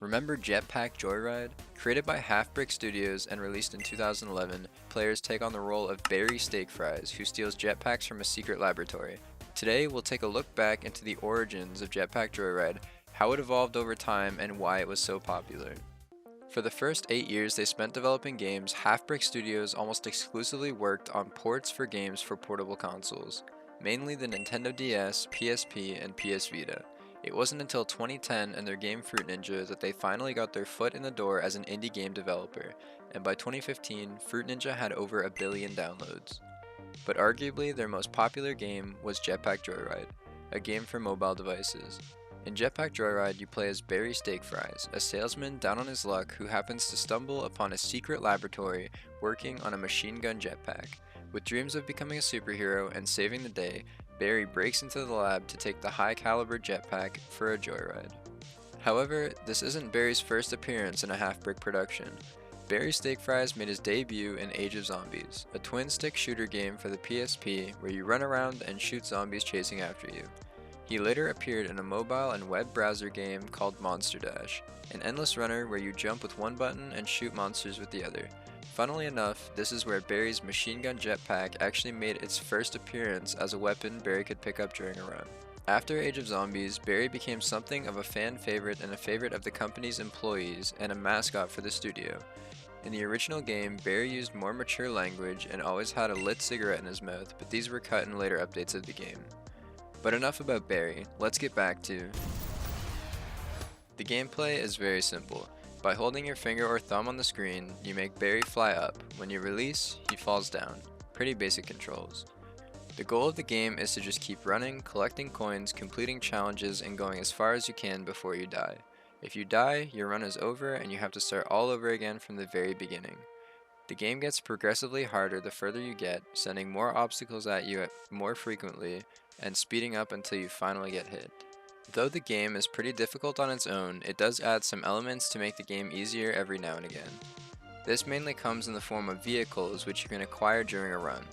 Remember Jetpack Joyride? Created by Half-Brick Studios and released in 2011, players take on the role of Barry Steak Fries, who steals jetpacks from a secret laboratory. Today, we'll take a look back into the origins of Jetpack Joyride, how it evolved over time, and why it was so popular. For the first 8 years they spent developing games, Half-Brick Studios almost exclusively worked on ports for games for portable consoles, mainly the Nintendo DS, PSP, and PS Vita. It wasn't until 2010 and their game Fruit Ninja that they finally got their foot in the door as an indie game developer, and by 2015, Fruit Ninja had over 1 billion downloads. But arguably their most popular game was Jetpack Joyride, a game for mobile devices. In Jetpack Joyride, you play as Barry Steak Fries, a salesman down on his luck who happens to stumble upon a secret laboratory working on a machine gun jetpack. With dreams of becoming a superhero and saving the day, Barry breaks into the lab to take the high-caliber jetpack for a joyride. However, this isn't Barry's first appearance in a Half-Brick production. Barry Steak Fries made his debut in Age of Zombies, a twin-stick shooter game for the PSP where you run around and shoot zombies chasing after you. He later appeared in a mobile and web browser game called Monster Dash, an endless runner where you jump with one button and shoot monsters with the other. Funnily enough, this is where Barry's machine gun jetpack actually made its first appearance as a weapon Barry could pick up during a run. After Age of Zombies, Barry became something of a fan favorite and a favorite of the company's employees and a mascot for the studio. In the original game, Barry used more mature language and always had a lit cigarette in his mouth, but these were cut in later updates of the game. But enough about Barry, let's get back to... The gameplay is very simple. By holding your finger or thumb on the screen, you make Barry fly up. When you release, he falls down. Pretty basic controls. The goal of the game is to just keep running, collecting coins, completing challenges, and going as far as you can before you die. If you die, your run is over and you have to start all over again from the very beginning. The game gets progressively harder the further you get, sending more obstacles at you more frequently, and speeding up until you finally get hit. Though the game is pretty difficult on its own, it does add some elements to make the game easier every now and again. This mainly comes in the form of vehicles which you can acquire during a run.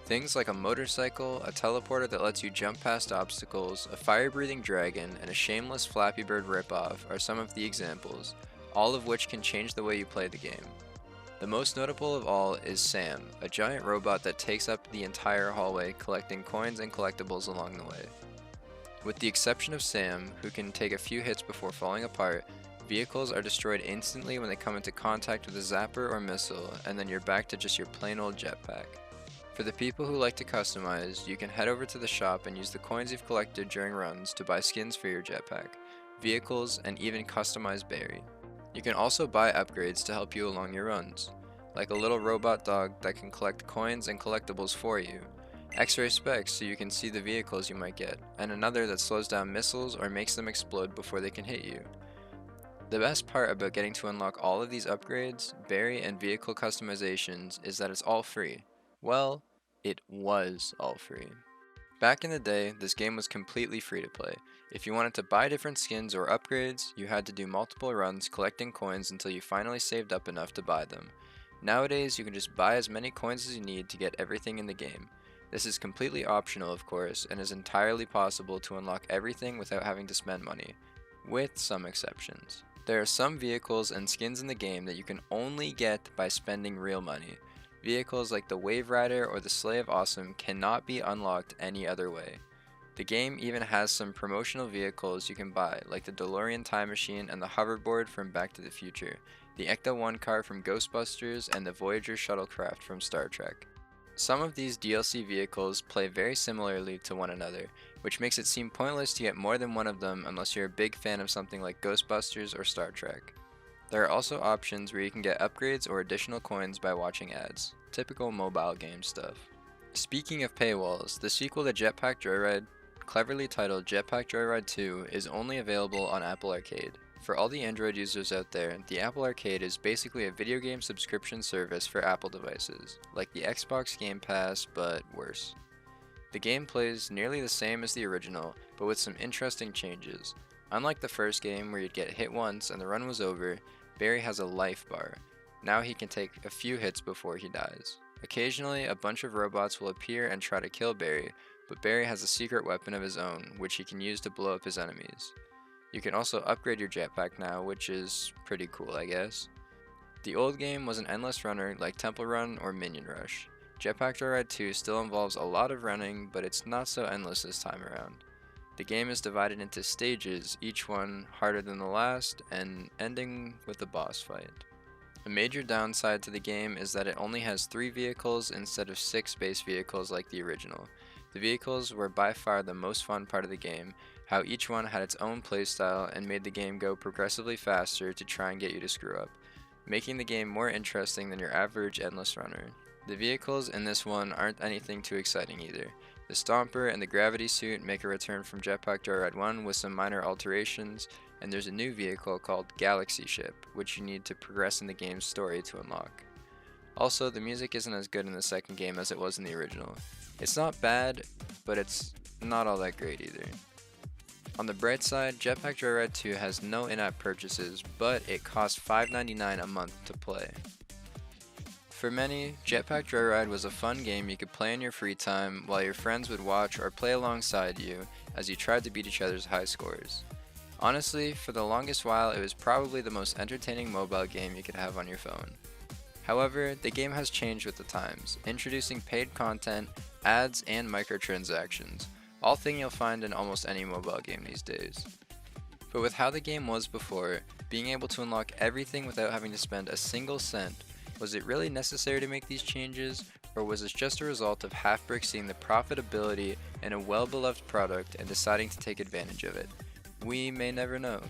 Things like a motorcycle, a teleporter that lets you jump past obstacles, a fire-breathing dragon, and a shameless Flappy Bird ripoff are some of the examples, all of which can change the way you play the game. The most notable of all is Sam, a giant robot that takes up the entire hallway collecting coins and collectibles along the way. With the exception of Sam, who can take a few hits before falling apart, vehicles are destroyed instantly when they come into contact with a zapper or missile, and then you're back to just your plain old jetpack. For the people who like to customize, you can head over to the shop and use the coins you've collected during runs to buy skins for your jetpack, vehicles, and even customize Barry. You can also buy upgrades to help you along your runs, like a little robot dog that can collect coins and collectibles for you, X-ray specs so you can see the vehicles you might get, and another that slows down missiles or makes them explode before they can hit you. The best part about getting to unlock all of these upgrades, Barry, and vehicle customizations is that it's all free. Well, it was all free. Back in the day, this game was completely free to play. If you wanted to buy different skins or upgrades, you had to do multiple runs collecting coins until you finally saved up enough to buy them. Nowadays, you can just buy as many coins as you need to get everything in the game. This is completely optional, of course, and is entirely possible to unlock everything without having to spend money, with some exceptions. There are some vehicles and skins in the game that you can only get by spending real money. Vehicles like the Wave Rider or the Sleigh of Awesome cannot be unlocked any other way. The game even has some promotional vehicles you can buy, like the DeLorean Time Machine and the hoverboard from Back to the Future, the Ecto-1 car from Ghostbusters, and the Voyager shuttlecraft from Star Trek. Some of these DLC vehicles play very similarly to one another, which makes it seem pointless to get more than one of them unless you're a big fan of something like Ghostbusters or Star Trek. There are also options where you can get upgrades or additional coins by watching ads. Typical mobile game stuff. Speaking of paywalls, the sequel to Jetpack Joyride, cleverly titled Jetpack Joyride 2, is only available on Apple Arcade. For all the Android users out there, the Apple Arcade is basically a video game subscription service for Apple devices, like the Xbox Game Pass, but worse. The game plays nearly the same as the original, but with some interesting changes. Unlike the first game where you'd get hit once and the run was over, Barry has a life bar. Now he can take a few hits before he dies. Occasionally, a bunch of robots will appear and try to kill Barry, but Barry has a secret weapon of his own, which he can use to blow up his enemies. You can also upgrade your jetpack now, which is pretty cool, I guess. The old game was an endless runner like Temple Run or Minion Rush. Jetpack Joyride 2 still involves a lot of running, but it's not so endless this time around. The game is divided into stages, each one harder than the last, and ending with a boss fight. A major downside to the game is that it only has 3 vehicles instead of 6 base vehicles like the original. The vehicles were by far the most fun part of the game, how each one had its own playstyle and made the game go progressively faster to try and get you to screw up, making the game more interesting than your average endless runner. The vehicles in this one aren't anything too exciting either. The Stomper and the Gravity Suit make a return from Jetpack Joyride 1 with some minor alterations, and there's a new vehicle called Galaxy Ship, which you need to progress in the game's story to unlock. Also, the music isn't as good in the second game as it was in the original. It's not bad, but it's not all that great either. On the bright side, Jetpack Joyride 2 has no in-app purchases, but it costs $5.99 a month to play. For many, Jetpack Joyride was a fun game you could play in your free time while your friends would watch or play alongside you as you tried to beat each other's high scores. Honestly, for the longest while it was probably the most entertaining mobile game you could have on your phone. However, the game has changed with the times, introducing paid content, ads, and microtransactions, all things you'll find in almost any mobile game these days. But with how the game was before, being able to unlock everything without having to spend a single cent, was it really necessary to make these changes, or was this just a result of Halfbrick seeing the profitability in a well-beloved product and deciding to take advantage of it? We may never know.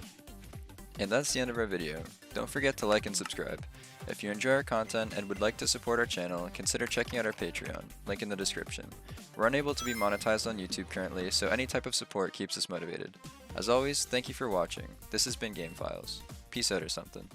And that's the end of our video. Don't forget to like and subscribe. If you enjoy our content and would like to support our channel, consider checking out our Patreon, link in the description. We're unable to be monetized on YouTube currently, so any type of support keeps us motivated. As always, thank you for watching. This has been Game Files. Peace out or something.